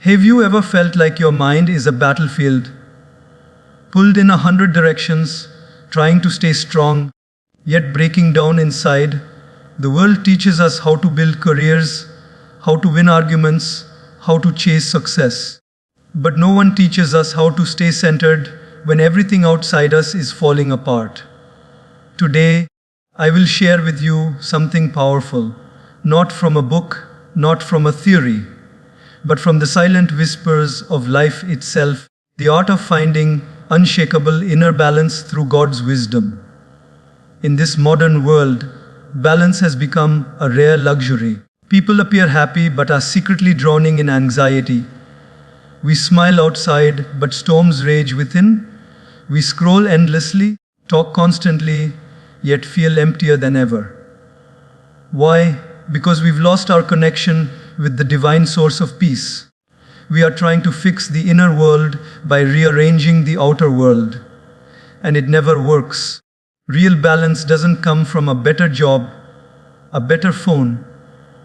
Have you ever felt like your mind is a battlefield, pulled in 100 directions, trying to stay strong, yet breaking down inside? The world teaches us how to build careers, how to win arguments, how to chase success. But no one teaches us how to stay centered when everything outside us is falling apart. Today, I will share with you something powerful, not from a book, not from a theory, but from the silent whispers of life itself, the art of finding unshakable inner balance through God's wisdom. In this modern world, balance has become a rare luxury. People appear happy but are secretly drowning in anxiety. We smile outside but storms rage within. We scroll endlessly, talk constantly, yet feel emptier than ever. Why? Because we've lost our connection with the divine source of peace. We are trying to fix the inner world by rearranging the outer world. And it never works. Real balance doesn't come from a better job, a better phone,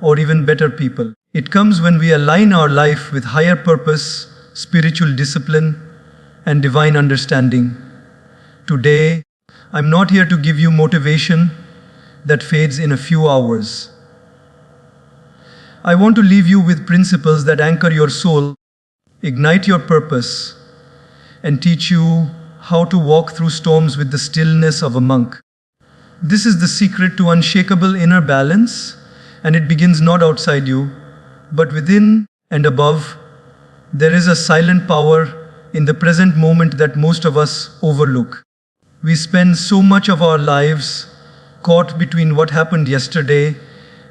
or even better people. It comes when we align our life with higher purpose, spiritual discipline, and divine understanding. Today, I'm not here to give you motivation that fades in a few hours. I want to leave you with principles that anchor your soul, ignite your purpose, and teach you how to walk through storms with the stillness of a monk. This is the secret to unshakable inner balance, and it begins not outside you, but within and above. There is a silent power in the present moment that most of us overlook. We spend so much of our lives caught between what happened yesterday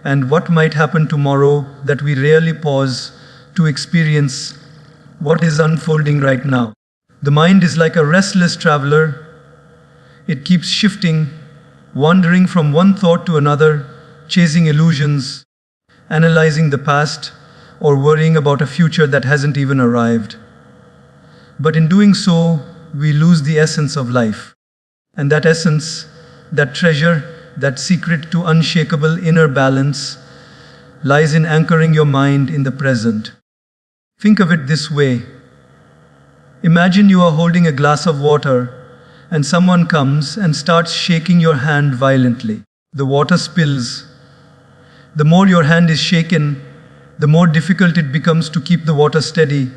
and what might happen tomorrow that we rarely pause to experience what is unfolding right now. The mind is like a restless traveler. It keeps shifting, wandering from one thought to another, chasing illusions, analyzing the past, or worrying about a future that hasn't even arrived. But in doing so, we lose the essence of life. And that essence, that treasure, that secret to unshakable inner balance, lies in anchoring your mind in the present. Think of it this way. Imagine you are holding a glass of water and someone comes and starts shaking your hand violently. The water spills. The more your hand is shaken, the more difficult it becomes to keep the water steady.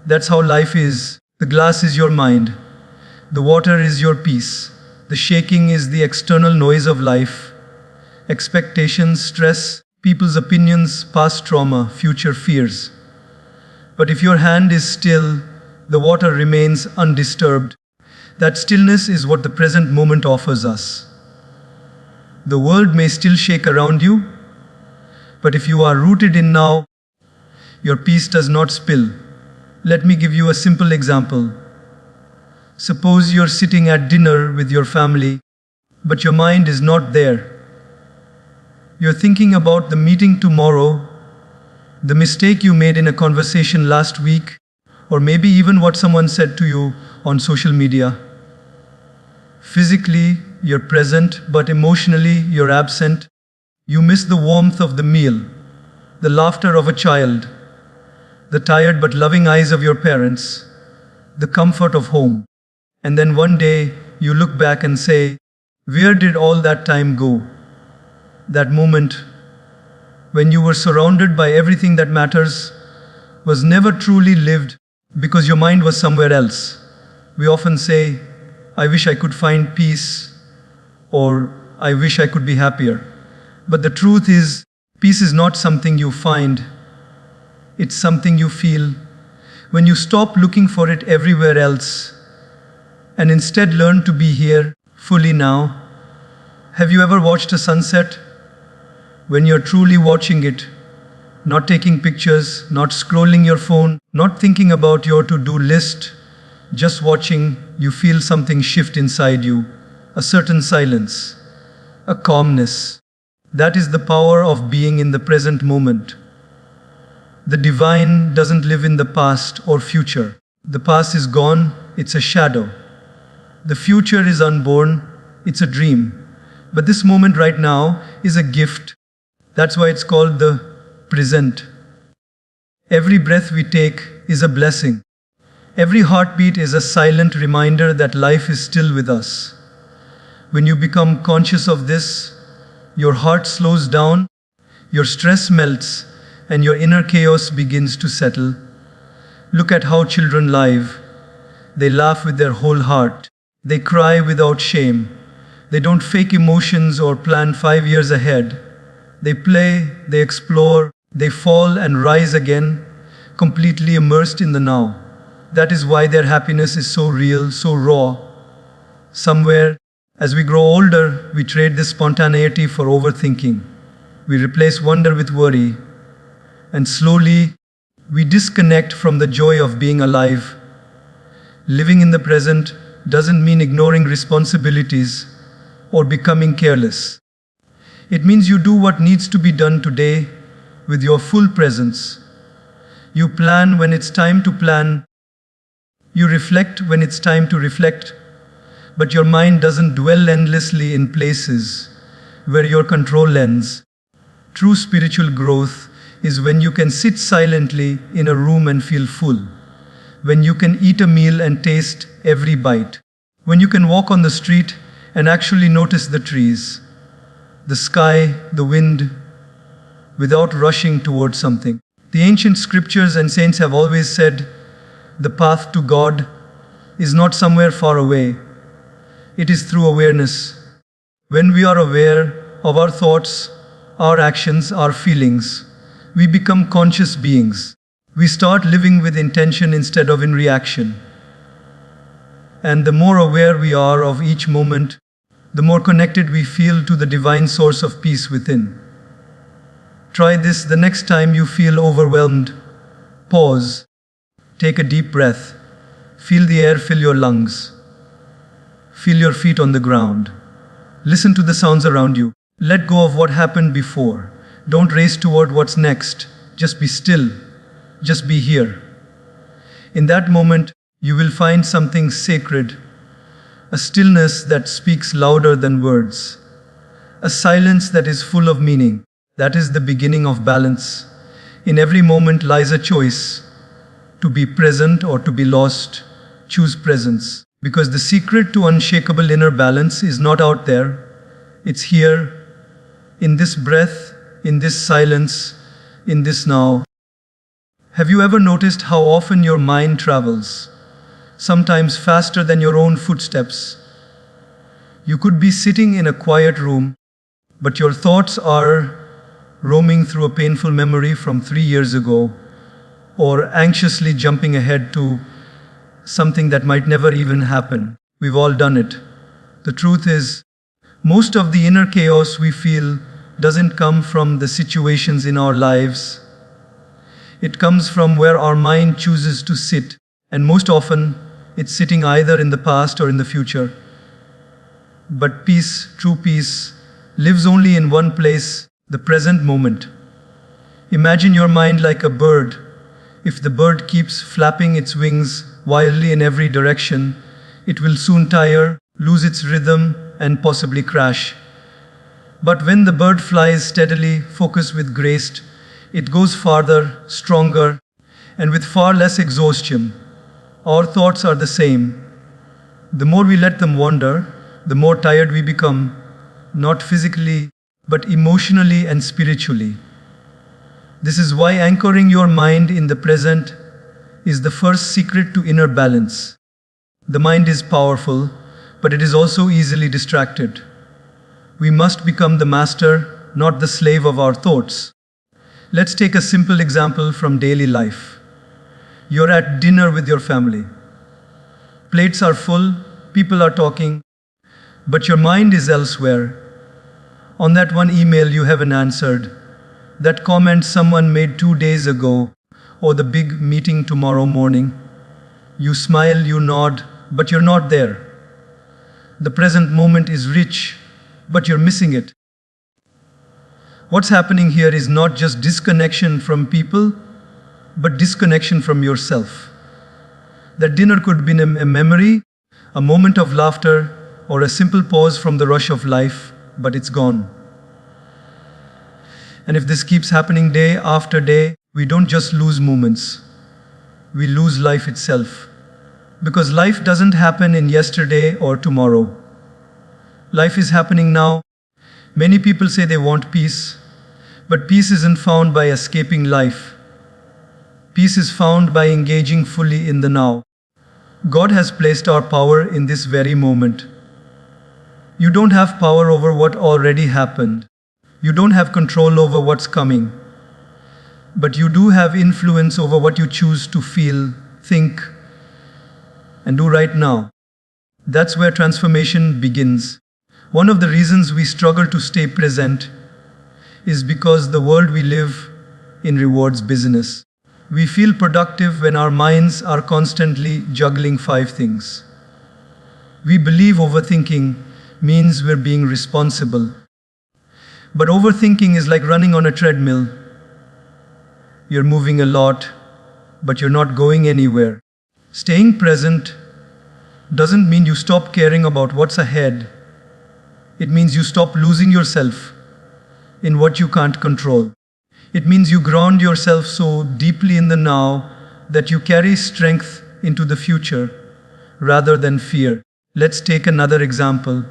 That's how life is. The glass is your mind. The water is your peace. The shaking is the external noise of life. Expectations, stress, people's opinions, past trauma, future fears. But if your hand is still, the water remains undisturbed. That stillness is what the present moment offers us. The world may still shake around you, but if you are rooted in now, your peace does not spill. Let me give you a simple example. Suppose you're sitting at dinner with your family, but your mind is not there. You're thinking about the meeting tomorrow, the mistake you made in a conversation last week, or maybe even what someone said to you on social media. Physically, you're present, but emotionally, you're absent. You miss the warmth of the meal, the laughter of a child, the tired but loving eyes of your parents, the comfort of home. And then one day, you look back and say, where did all that time go? That moment when you were surrounded by everything that matters was never truly lived because your mind was somewhere else. We often say, I wish I could find peace, or I wish I could be happier. But the truth is, peace is not something you find. It's something you feel. When you stop looking for it everywhere else, and instead learn to be here, fully now. Have you ever watched a sunset? When you're truly watching it, not taking pictures, not scrolling your phone, not thinking about your to-do list, just watching, you feel something shift inside you, a certain silence, a calmness. That is the power of being in the present moment. The divine doesn't live in the past or future. The past is gone, it's a shadow. The future is unborn, it's a dream. But this moment right now is a gift. That's why it's called the present. Every breath we take is a blessing. Every heartbeat is a silent reminder that life is still with us. When you become conscious of this, your heart slows down, your stress melts, and your inner chaos begins to settle. Look at how children live. They laugh with their whole heart. They cry without shame. They don't fake emotions or plan 5 years ahead. They play, they explore, they fall and rise again, completely immersed in the now. That is why their happiness is so real, so raw. Somewhere, as we grow older, we trade this spontaneity for overthinking. We replace wonder with worry. And slowly, we disconnect from the joy of being alive. Living in the present doesn't mean ignoring responsibilities or becoming careless. It means you do what needs to be done today with your full presence. You plan when it's time to plan. You reflect when it's time to reflect. But your mind doesn't dwell endlessly in places where your control ends. True spiritual growth is when you can sit silently in a room and feel full. When you can eat a meal and taste every bite. When you can walk on the street and actually notice the trees, the sky, the wind, without rushing towards something. The ancient scriptures and saints have always said, the path to God is not somewhere far away. It is through awareness. When we are aware of our thoughts, our actions, our feelings, we become conscious beings. We start living with intention instead of in reaction. And the more aware we are of each moment, the more connected we feel to the divine source of peace within. Try this the next time you feel overwhelmed. Pause. Take a deep breath. Feel the air fill your lungs. Feel your feet on the ground. Listen to the sounds around you. Let go of what happened before. Don't race toward what's next. Just be still. Just be here. In that moment, you will find something sacred, a stillness that speaks louder than words, a silence that is full of meaning. That is the beginning of balance. In every moment lies a choice. To be present or to be lost, choose presence. Because the secret to unshakable inner balance is not out there. It's here, in this breath, in this silence, in this now. Have you ever noticed how often your mind travels? Sometimes faster than your own footsteps. You could be sitting in a quiet room, but your thoughts are roaming through a painful memory from 3 years ago, or anxiously jumping ahead to something that might never even happen. We've all done it. The truth is, most of the inner chaos we feel doesn't come from the situations in our lives. It comes from where our mind chooses to sit, and most often, it's sitting either in the past or in the future. But peace, true peace, lives only in one place, the present moment. Imagine your mind like a bird. If the bird keeps flapping its wings wildly in every direction, it will soon tire, lose its rhythm, and possibly crash. But when the bird flies steadily, focused with grace, it goes farther, stronger, and with far less exhaustion. Our thoughts are the same. The more we let them wander, the more tired we become, not physically, but emotionally and spiritually. This is why anchoring your mind in the present is the first secret to inner balance. The mind is powerful, but it is also easily distracted. We must become the master, not the slave of our thoughts. Let's take a simple example from daily life. You're at dinner with your family. Plates are full, people are talking, but your mind is elsewhere. On that one email you haven't answered, that comment someone made 2 days ago, or the big meeting tomorrow morning. You smile, you nod, but you're not there. The present moment is rich, but you're missing it. What's happening here is not just disconnection from people, but disconnection from yourself. That dinner could be a memory, a moment of laughter, or a simple pause from the rush of life, but it's gone. And if this keeps happening day after day, we don't just lose moments, we lose life itself. Because life doesn't happen in yesterday or tomorrow. Life is happening now. Many people say they want peace, but peace isn't found by escaping life. Peace is found by engaging fully in the now. God has placed our power in this very moment. You don't have power over what already happened. You don't have control over what's coming. But you do have influence over what you choose to feel, think, and do right now. That's where transformation begins. One of the reasons we struggle to stay present is because the world we live in rewards busyness. We feel productive when our minds are constantly juggling 5 things. We believe overthinking means we're being responsible. But overthinking is like running on a treadmill. You're moving a lot, but you're not going anywhere. Staying present doesn't mean you stop caring about what's ahead. It means you stop losing yourself in what you can't control. It means you ground yourself so deeply in the now that you carry strength into the future rather than fear. Let's take another example.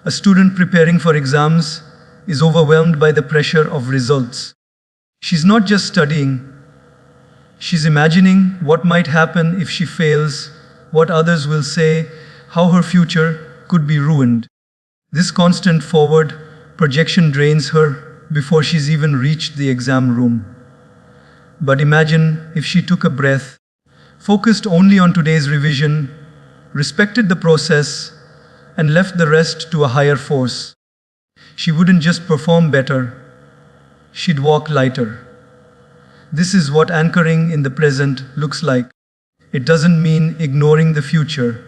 A student preparing for exams is overwhelmed by the pressure of results. She's not just studying, she's imagining what might happen if she fails, what others will say, how her future could be ruined. This constant forward projection drains her before she's even reached the exam room. But imagine if she took a breath, focused only on today's revision, respected the process, and left the rest to a higher force. She wouldn't just perform better, she'd walk lighter. This is what anchoring in the present looks like. It doesn't mean ignoring the future.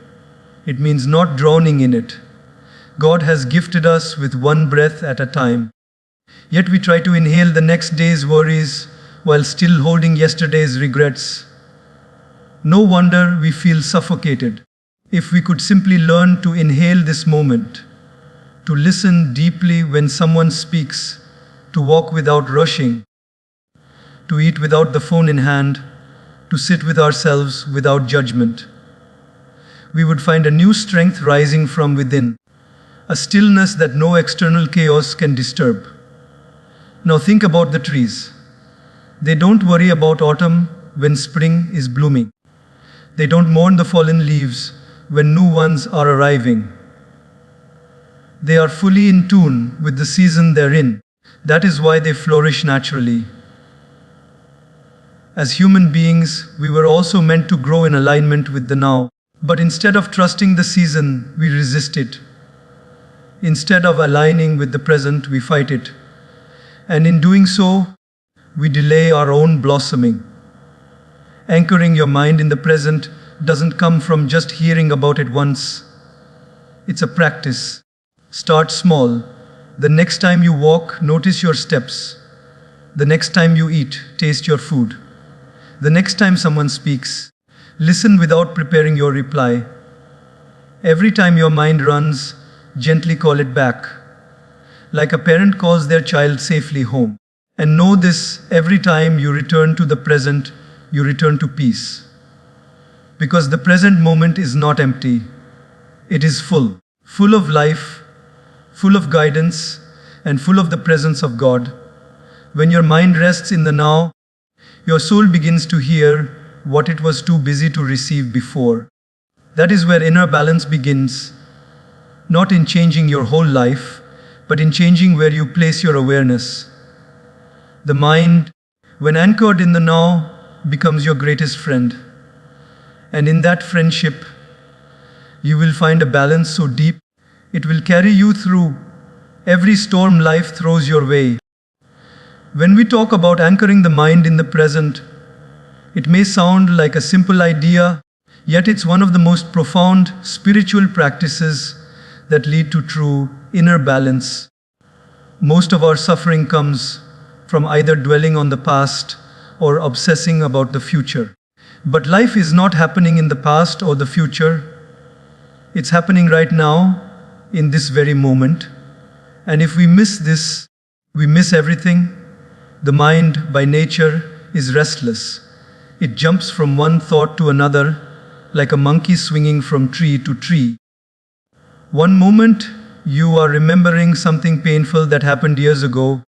It means not drowning in it. God has gifted us with one breath at a time. Yet we try to inhale the next day's worries while still holding yesterday's regrets. No wonder we feel suffocated. If we could simply learn to inhale this moment, to listen deeply when someone speaks, to walk without rushing, to eat without the phone in hand, to sit with ourselves without judgment, we would find a new strength rising from within, a stillness that no external chaos can disturb. Now think about the trees. They don't worry about autumn when spring is blooming. They don't mourn the fallen leaves when new ones are arriving. They are fully in tune with the season they're in. That is why they flourish naturally. As human beings, we were also meant to grow in alignment with the now. But instead of trusting the season, we resist it. Instead of aligning with the present, we fight it. And in doing so, we delay our own blossoming. Anchoring your mind in the present doesn't come from just hearing about it once. It's a practice. Start small. The next time you walk, notice your steps. The next time you eat, taste your food. The next time someone speaks, listen without preparing your reply. Every time your mind runs, gently call it back. Like a parent calls their child safely home. And know this, every time you return to the present, you return to peace. Because the present moment is not empty. It is full. Full of life, full of guidance, and full of the presence of God. When your mind rests in the now, your soul begins to hear what it was too busy to receive before. That is where inner balance begins. Not in changing your whole life, but in changing where you place your awareness. The mind, when anchored in the now, becomes your greatest friend. And in that friendship, you will find a balance so deep, it will carry you through every storm life throws your way. When we talk about anchoring the mind in the present, it may sound like a simple idea, yet it's one of the most profound spiritual practices that lead to true inner balance. Most of our suffering comes from either dwelling on the past or obsessing about the future. But life is not happening in the past or the future. It's happening right now, in this very moment. And if we miss this, we miss everything. The mind, by nature, is restless. It jumps from one thought to another, like a monkey swinging from tree to tree. One moment, you are remembering something painful that happened years ago,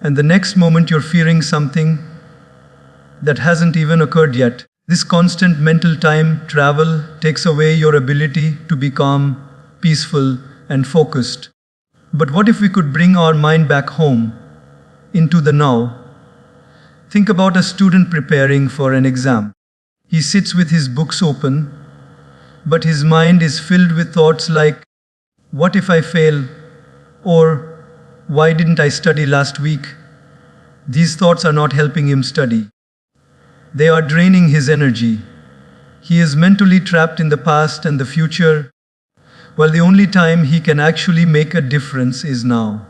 and the next moment you're fearing something that hasn't even occurred yet. This constant mental time travel takes away your ability to be calm, peaceful, and focused. But what if we could bring our mind back home, into the now? Think about a student preparing for an exam. He sits with his books open, but his mind is filled with thoughts like, what if I fail? Or, why didn't I study last week? These thoughts are not helping him study. They are draining his energy. He is mentally trapped in the past and the future, while the only time he can actually make a difference is now.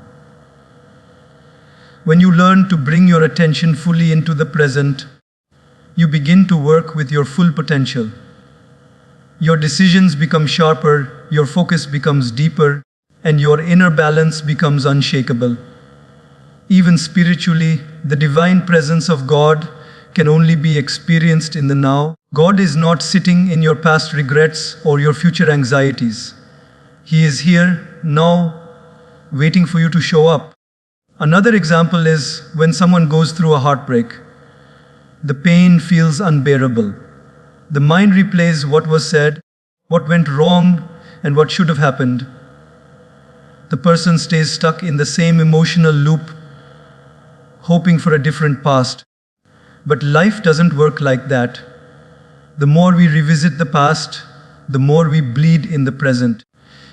When you learn to bring your attention fully into the present, you begin to work with your full potential. Your decisions become sharper, your focus becomes deeper, and your inner balance becomes unshakable. Even spiritually, the divine presence of God can only be experienced in the now. God is not sitting in your past regrets or your future anxieties. He is here, now, waiting for you to show up. Another example is when someone goes through a heartbreak. The pain feels unbearable. The mind replays what was said, what went wrong, and what should have happened. The person stays stuck in the same emotional loop, hoping for a different past. But life doesn't work like that. The more we revisit the past, the more we bleed in the present.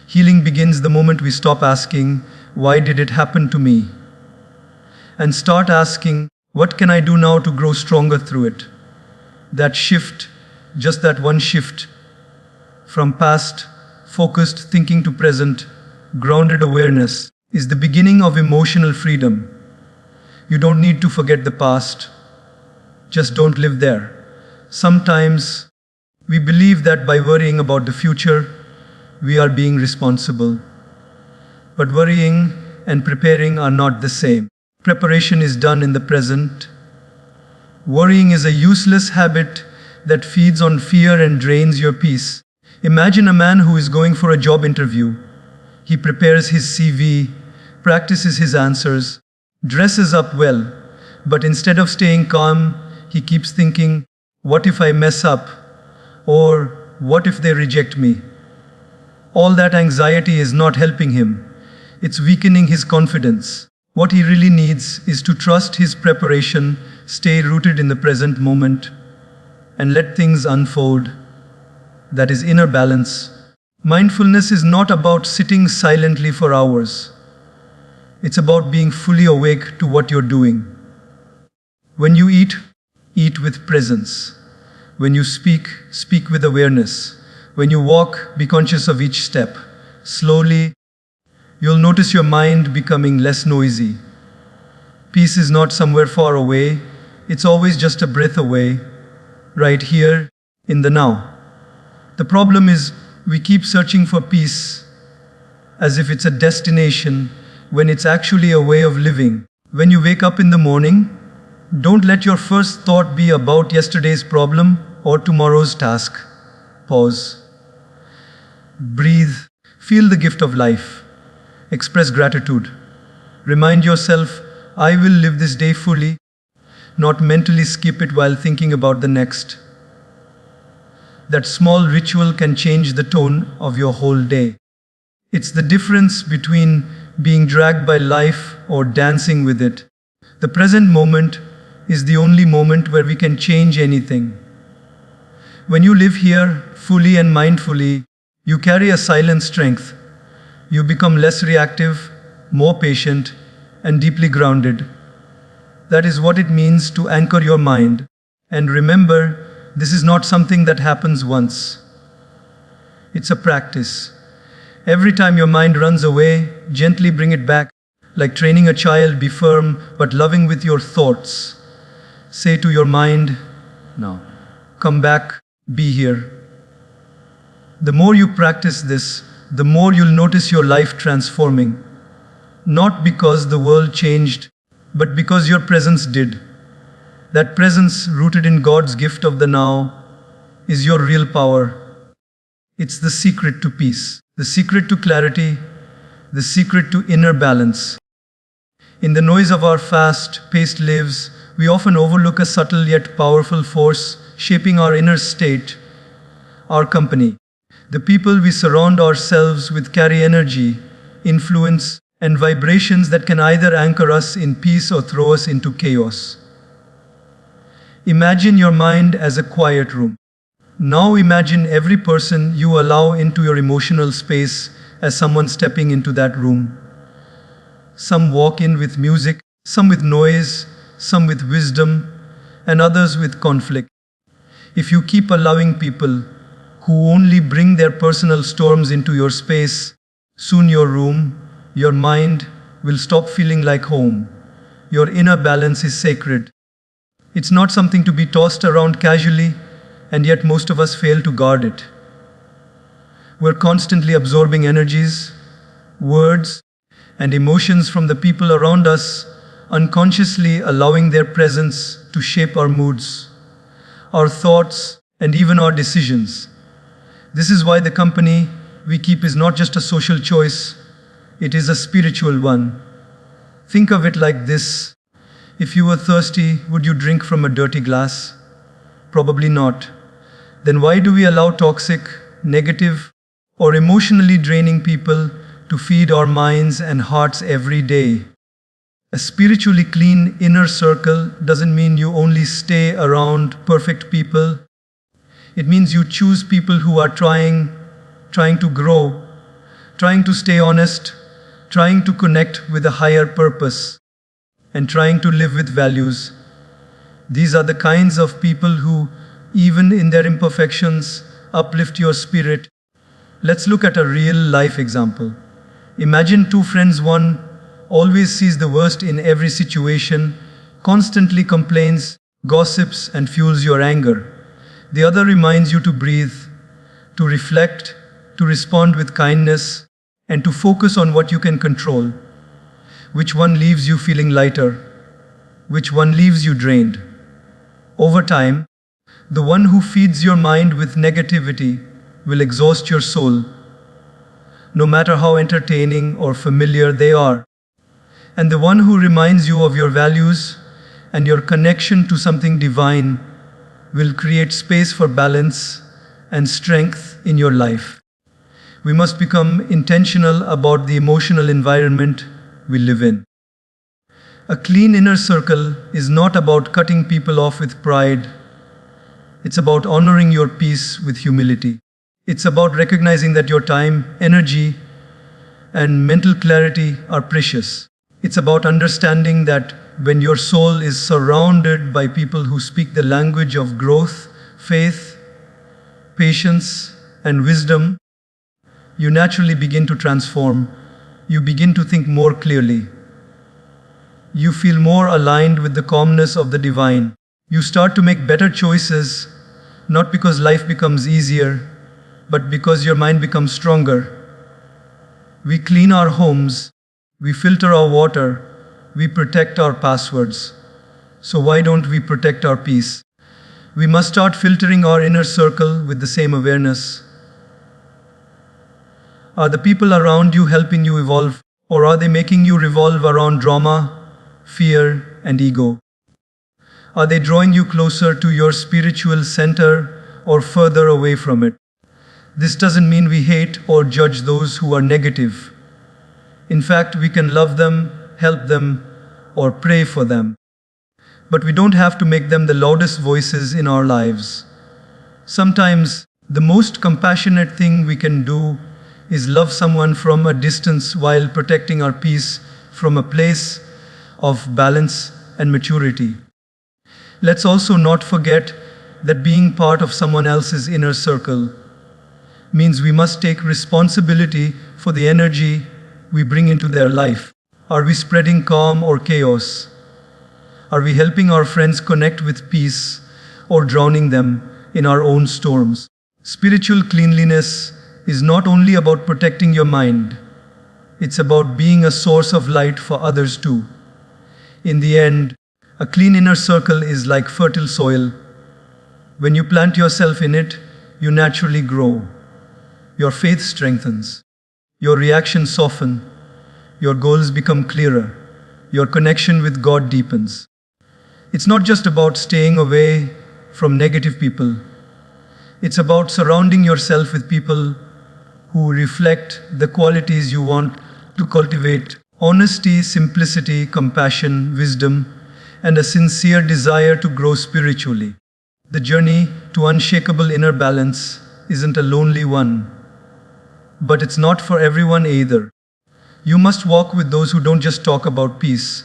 Healing begins the moment we stop asking, why did it happen to me? And start asking, what can I do now to grow stronger through it? That shift, just that one shift, from past, focused thinking to present, grounded awareness, is the beginning of emotional freedom. You don't need to forget the past. Just don't live there. Sometimes we believe that by worrying about the future, we are being responsible. But worrying and preparing are not the same. Preparation is done in the present. Worrying is a useless habit that feeds on fear and drains your peace. Imagine a man who is going for a job interview. He prepares his CV, practices his answers, dresses up well, but instead of staying calm, he keeps thinking, what if I mess up? Or what if they reject me? All that anxiety is not helping him. It's weakening his confidence. What he really needs is to trust his preparation, stay rooted in the present moment, and let things unfold. That is inner balance. Mindfulness is not about sitting silently for hours. It's about being fully awake to what you're doing. When you eat, eat with presence. When you speak, speak with awareness. When you walk, be conscious of each step. Slowly, you'll notice your mind becoming less noisy. Peace is not somewhere far away. It's always just a breath away, right here, in the now. The problem is, we keep searching for peace as if it's a destination when it's actually a way of living. When you wake up in the morning, don't let your first thought be about yesterday's problem or tomorrow's task. Pause. Breathe. Feel the gift of life. Express gratitude. Remind yourself, I will live this day fully, not mentally skip it while thinking about the next. That small ritual can change the tone of your whole day. It's the difference between being dragged by life or dancing with it. The present moment is the only moment where we can change anything. When you live here fully and mindfully, you carry a silent strength. You become less reactive, more patient, and deeply grounded. That is what it means to anchor your mind. And remember, this is not something that happens once. It's a practice. Every time your mind runs away, gently bring it back. Like training a child, be firm but loving with your thoughts. Say to your mind, now, come back, be here. The more you practice this, the more you'll notice your life transforming. Not because the world changed, but because your presence did. That presence, rooted in God's gift of the now, is your real power. It's the secret to peace, the secret to clarity, the secret to inner balance. In the noise of our fast-paced lives, we often overlook a subtle yet powerful force shaping our inner state, our company. The people we surround ourselves with carry energy, influence, and vibrations that can either anchor us in peace or throw us into chaos. Imagine your mind as a quiet room. Now imagine every person you allow into your emotional space as someone stepping into that room. Some walk in with music, some with noise, some with wisdom, and others with conflict. If you keep allowing people who only bring their personal storms into your space, soon your room, your mind, will stop feeling like home. Your inner balance is sacred. It's not something to be tossed around casually, and yet most of us fail to guard it. We're constantly absorbing energies, words, and emotions from the people around us, unconsciously allowing their presence to shape our moods, our thoughts, and even our decisions. This is why the company we keep is not just a social choice, it is a spiritual one. Think of it like this. If you were thirsty, would you drink from a dirty glass? Probably not. Then why do we allow toxic, negative, or emotionally draining people to feed our minds and hearts every day? A spiritually clean inner circle doesn't mean you only stay around perfect people. It means you choose people who are trying to grow, trying to stay honest, trying to connect with a higher purpose, and trying to live with values. These are the kinds of people who, even in their imperfections, uplift your spirit. Let's look at a real life example. Imagine two friends. One always sees the worst in every situation, constantly complains, gossips, and fuels your anger. The other reminds you to breathe, to reflect, to respond with kindness, and to focus on what you can control. Which one leaves you feeling lighter? Which one leaves you drained? Over time, the one who feeds your mind with negativity will exhaust your soul, no matter how entertaining or familiar they are. And the one who reminds you of your values and your connection to something divine will create space for balance and strength in your life. We must become intentional about the emotional environment we live in. A clean inner circle is not about cutting people off with pride. It's about honoring your peace with humility. It's about recognizing that your time, energy, and mental clarity are precious. It's about understanding that when your soul is surrounded by people who speak the language of growth, faith, patience, and wisdom, you naturally begin to transform. You begin to think more clearly. You feel more aligned with the calmness of the divine. You start to make better choices, not because life becomes easier, but because your mind becomes stronger. We clean our homes, we filter our water, we protect our passwords. So why don't we protect our peace? We must start filtering our inner circle with the same awareness. Are the people around you helping you evolve, or are they making you revolve around drama, fear, and ego? Are they drawing you closer to your spiritual center or further away from it? This doesn't mean we hate or judge those who are negative. In fact, we can love them, help them, or pray for them. But we don't have to make them the loudest voices in our lives. Sometimes, the most compassionate thing we can do is love someone from a distance while protecting our peace from a place of balance and maturity. Let's also not forget that being part of someone else's inner circle means we must take responsibility for the energy we bring into their life. Are we spreading calm or chaos? Are we helping our friends connect with peace or drowning them in our own storms? Spiritual cleanliness is not only about protecting your mind, it's about being a source of light for others too. In the end, a clean inner circle is like fertile soil. When you plant yourself in it, you naturally grow. Your faith strengthens. Your reactions soften. Your goals become clearer. Your connection with God deepens. It's not just about staying away from negative people. It's about surrounding yourself with people who reflect the qualities you want to cultivate: honesty, simplicity, compassion, wisdom, and a sincere desire to grow spiritually. The journey to unshakable inner balance isn't a lonely one, but it's not for everyone either. You must walk with those who don't just talk about peace,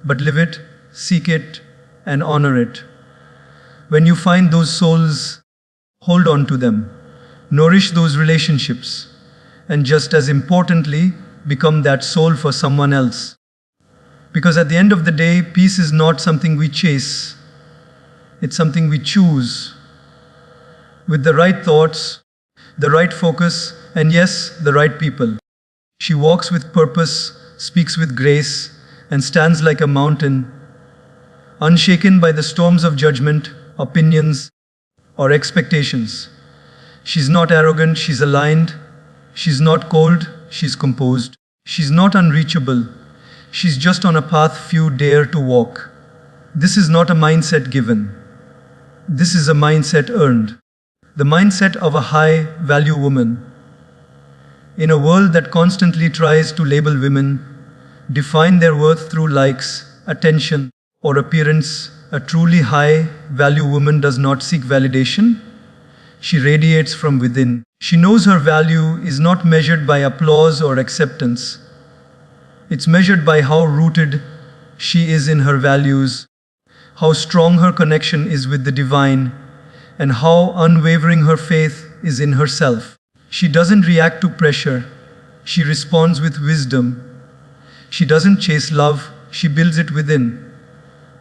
but live it, seek it, and honor it. When you find those souls, hold on to them, nourish those relationships, and just as importantly, become that soul for someone else. Because at the end of the day, peace is not something we chase, it's something we choose. With the right thoughts, the right focus, and yes, the right people. She walks with purpose, speaks with grace, and stands like a mountain, unshaken by the storms of judgment, opinions, or expectations. She's not arrogant, she's aligned. She's not cold, she's composed. She's not unreachable. She's just on a path few dare to walk. This is not a mindset given. This is a mindset earned. The mindset of a high-value woman. In a world that constantly tries to label women, define their worth through likes, attention, or appearance, a truly high-value woman does not seek validation. She radiates from within. She knows her value is not measured by applause or acceptance. It's measured by how rooted she is in her values, how strong her connection is with the divine, and how unwavering her faith is in herself. She doesn't react to pressure. She responds with wisdom. She doesn't chase love. She builds it within.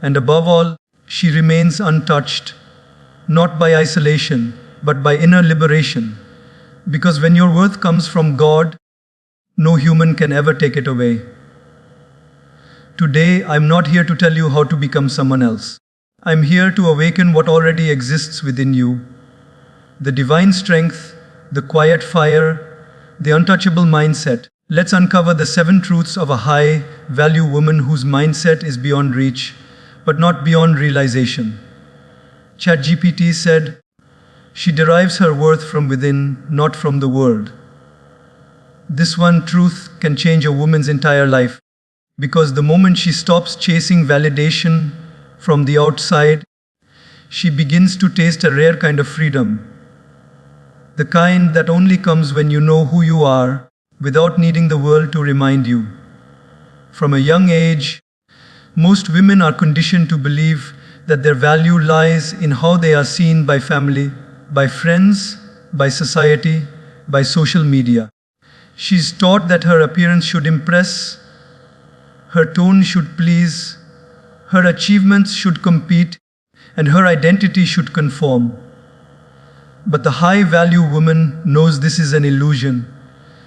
And above all, she remains untouched, not by isolation, but by inner liberation. Because when your worth comes from God, no human can ever take it away. Today, I'm not here to tell you how to become someone else. I'm here to awaken what already exists within you. The divine strength, the quiet fire, the untouchable mindset. Let's uncover the 7 truths of a high-value woman whose mindset is beyond reach, but not beyond realization. ChatGPT said, she derives her worth from within, not from the world. This one truth can change a woman's entire life, because the moment she stops chasing validation from the outside, she begins to taste a rare kind of freedom. The kind that only comes when you know who you are, without needing the world to remind you. From a young age, most women are conditioned to believe that their value lies in how they are seen by family, by friends, by society, by social media. She's taught that her appearance should impress, her tone should please, her achievements should compete, and her identity should conform. But the high-value woman knows this is an illusion.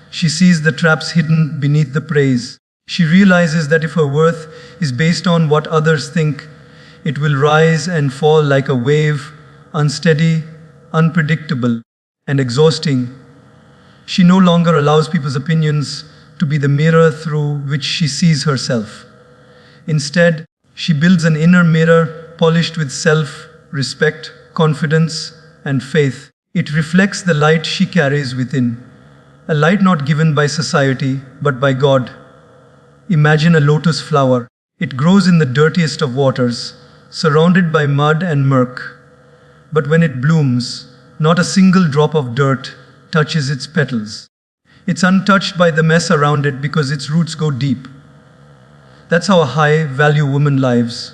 She sees the traps hidden beneath the praise. She realizes that if her worth is based on what others think, it will rise and fall like a wave, unsteady, unpredictable, and exhausting. She no longer allows people's opinions to be the mirror through which she sees herself. Instead, she builds an inner mirror polished with self-respect, confidence, and faith. It reflects the light she carries within, a light not given by society, but by God. Imagine a lotus flower. It grows in the dirtiest of waters, surrounded by mud and murk. But when it blooms, not a single drop of dirt touches its petals. It's untouched by the mess around it because its roots go deep. That's how a high-value woman lives.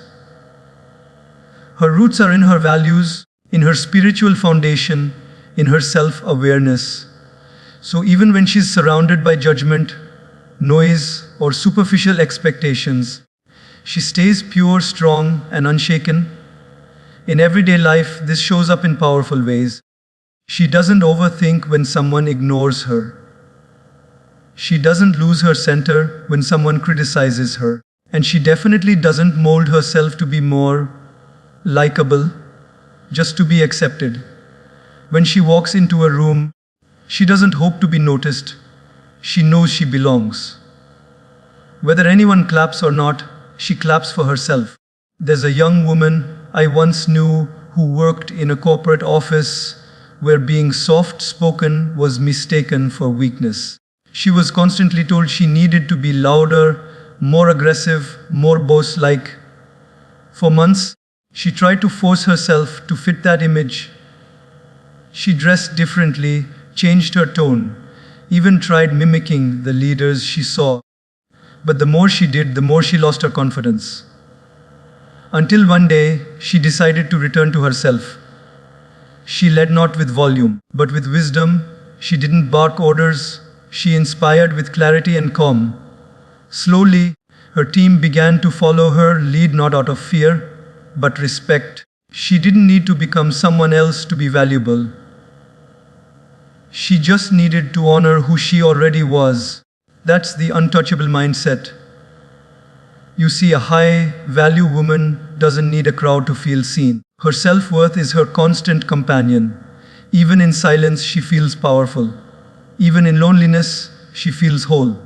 Her roots are in her values, in her spiritual foundation, in her self-awareness. So even when she's surrounded by judgment, noise, or superficial expectations, she stays pure, strong, and unshaken. In everyday life, this shows up in powerful ways. She doesn't overthink when someone ignores her. She doesn't lose her center when someone criticizes her. And she definitely doesn't mold herself to be more likable, just to be accepted. When she walks into a room, she doesn't hope to be noticed. She knows she belongs. Whether anyone claps or not, she claps for herself. There's a young woman I once knew who worked in a corporate office where being soft-spoken was mistaken for weakness. She was constantly told she needed to be louder, more aggressive, more boss-like. For months, she tried to force herself to fit that image. She dressed differently, changed her tone, even tried mimicking the leaders she saw. But the more she did, the more she lost her confidence. Until one day, she decided to return to herself. She led not with volume, but with wisdom. She didn't bark orders. She inspired with clarity and calm. Slowly, her team began to follow her lead, not out of fear, but respect. She didn't need to become someone else to be valuable. She just needed to honor who she already was. That's the untouchable mindset. You see, a high-value woman doesn't need a crowd to feel seen. Her self-worth is her constant companion. Even in silence, she feels powerful. Even in loneliness, she feels whole.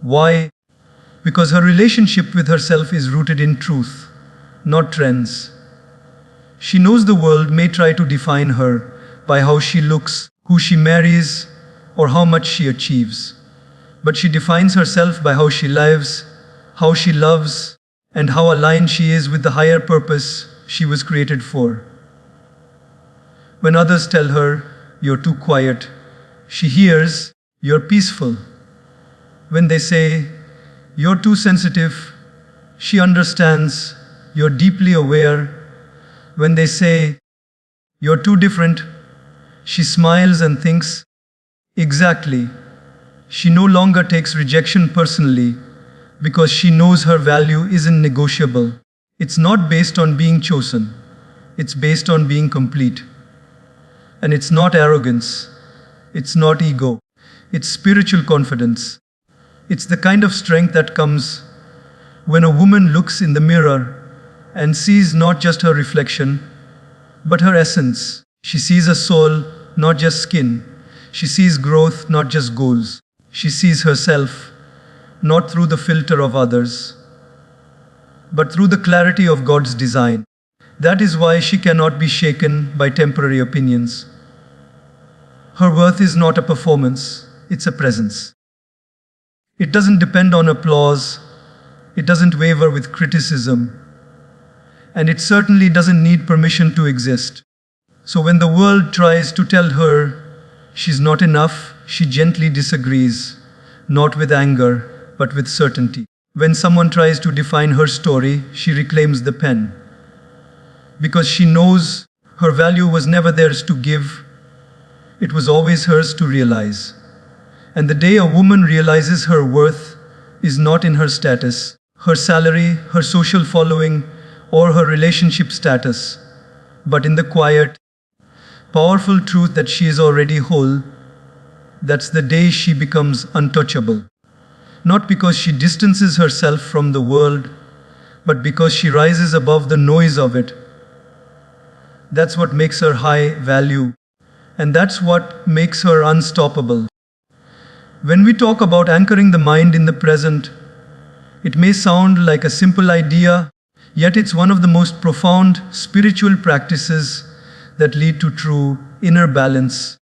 Why? Because her relationship with herself is rooted in truth, not trends. She knows the world may try to define her by how she looks, who she marries, or how much she achieves. But she defines herself by how she lives, how she loves, and how aligned she is with the higher purpose she was created for. When others tell her, "You're too quiet," she hears, "You're peaceful." When they say, "You're too sensitive," she understands, "You're deeply aware." When they say, "You're too different," she smiles and thinks, "Exactly." She no longer takes rejection personally because she knows her value isn't negotiable. It's not based on being chosen. It's based on being complete. And it's not arrogance. It's not ego. It's spiritual confidence. It's the kind of strength that comes when a woman looks in the mirror and sees not just her reflection, but her essence. She sees a soul, not just skin. She sees growth, not just goals. She sees herself, not through the filter of others, but through the clarity of God's design. That is why she cannot be shaken by temporary opinions. Her worth is not a performance, it's a presence. It doesn't depend on applause, it doesn't waver with criticism, and it certainly doesn't need permission to exist. So when the world tries to tell her she's not enough, she gently disagrees, not with anger, but with certainty. When someone tries to define her story, she reclaims the pen. Because she knows her value was never theirs to give, it was always hers to realize. And the day a woman realizes her worth is not in her status, her salary, her social following, or her relationship status, but in the quiet, powerful truth that she is already whole, that's the day she becomes untouchable. Not because she distances herself from the world, but because she rises above the noise of it. That's what makes her high value, and that's what makes her unstoppable. When we talk about anchoring the mind in the present, it may sound like a simple idea, yet it's one of the most profound spiritual practices that lead to true inner balance.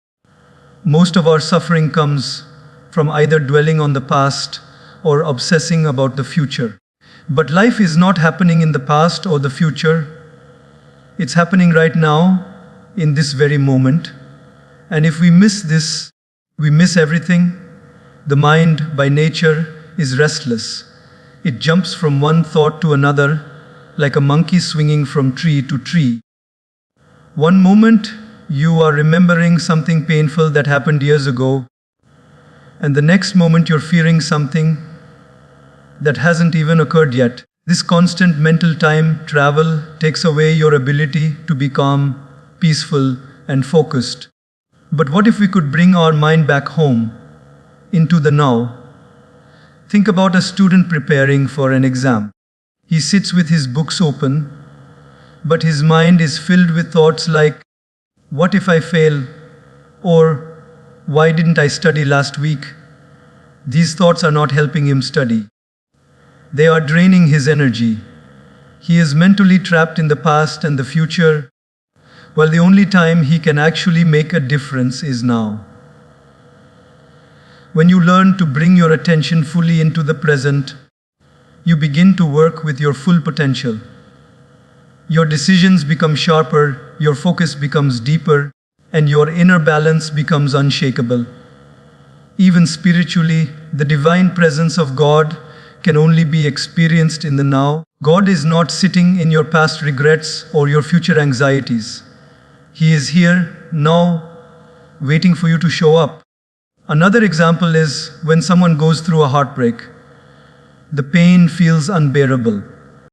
Most of our suffering comes from either dwelling on the past or obsessing about the future. But life is not happening in the past or the future. It's happening right now, in this very moment. And if we miss this, we miss everything. The mind, by nature, is restless. It jumps from one thought to another, like a monkey swinging from tree to tree. One moment, you are remembering something painful that happened years ago, and the next moment you're fearing something that hasn't even occurred yet. This constant mental time travel takes away your ability to be calm, peaceful, and focused. But what if we could bring our mind back home, into the now? Think about a student preparing for an exam. He sits with his books open, but his mind is filled with thoughts like, what if I fail? Or, why didn't I study last week? These thoughts are not helping him study. They are draining his energy. He is mentally trapped in the past and the future, while the only time he can actually make a difference is now. When you learn to bring your attention fully into the present, you begin to work with your full potential. Your decisions become sharper, your focus becomes deeper, and your inner balance becomes unshakable. Even spiritually, the divine presence of God can only be experienced in the now. God is not sitting in your past regrets or your future anxieties. He is here, now, waiting for you to show up. Another example is when someone goes through a heartbreak. The pain feels unbearable.